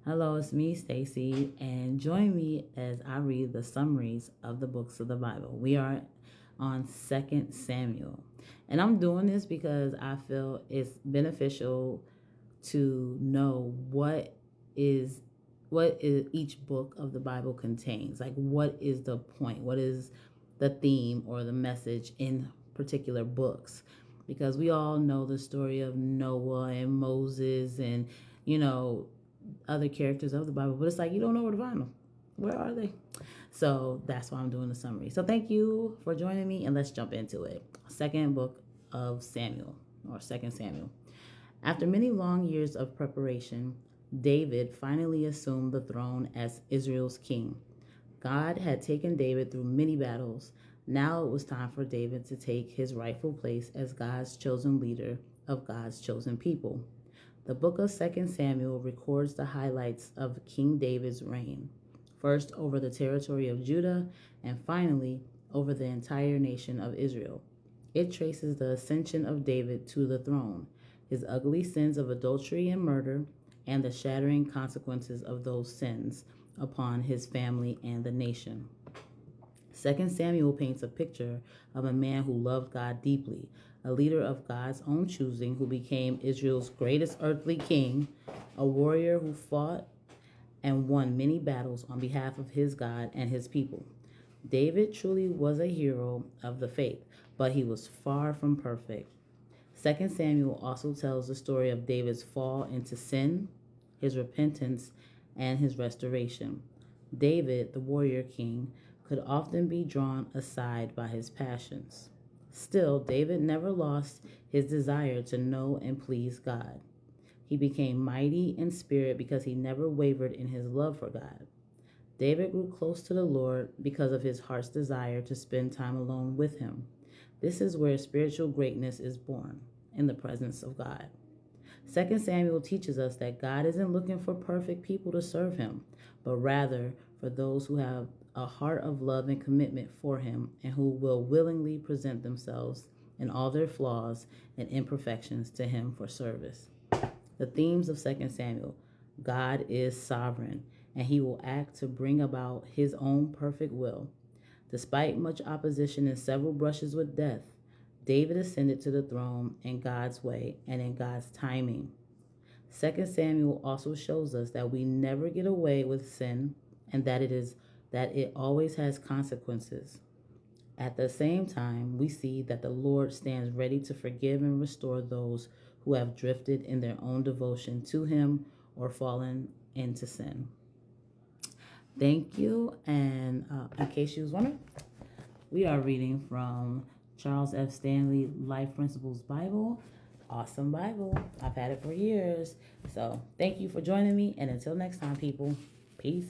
Hello, it's me, Stacy, and join me as I read the summaries of the books of the Bible. We are on Second Samuel. And I'm doing this because I feel it's beneficial to know is what is each book of the Bible contains. Like, what is the point? What is the theme or the message in particular books? Because we all know the story of Noah and Moses and, you know, other characters of the Bible, but it's like you don't know where to find them. Where are they? So that's why I'm doing the summary. So thank you for joining me, and let's jump into it. Second book of Samuel, or Second Samuel. After many long years of preparation, David finally assumed the throne as Israel's king. God had taken David through many battles. Now it was time for David to take his rightful place as God's chosen leader of God's chosen people. The book of Second Samuel records the highlights of King David's reign, first over the territory of Judah and finally over the entire nation of Israel. It traces the ascension of David to the throne, his ugly sins of adultery and murder, and the shattering consequences of those sins upon his family and the nation. Second Samuel paints a picture of a man who loved God deeply, a leader of God's own choosing who became Israel's greatest earthly king, a warrior who fought and won many battles on behalf of his God and his people. David truly was a hero of the faith, but he was far from perfect. Second Samuel also tells the story of David's fall into sin, his repentance, and his restoration. David, the warrior king, could often be drawn aside by his passions. Still, David never lost his desire to know and please God. He became mighty in spirit because he never wavered in his love for God. David grew close to the Lord because of his heart's desire to spend time alone with him. This is where spiritual greatness is born, in the presence of God. Second Samuel teaches us that God isn't looking for perfect people to serve him, but rather for those who have a heart of love and commitment for him and who will willingly present themselves in all their flaws and imperfections to him for service. The themes of Second Samuel: God is sovereign, and he will act to bring about his own perfect will. Despite much opposition and several brushes with death, David ascended to the throne in God's way and in God's timing. Second Samuel also shows us that we never get away with sin and that it always has consequences. At the same time, we see that the Lord stands ready to forgive and restore those who have drifted in their own devotion to him or fallen into sin. Thank you. And in case you was wondering, we are reading from Charles F. Stanley Life Principles Bible. Awesome Bible. I've had it for years. So thank you for joining me. And until next time, people, peace.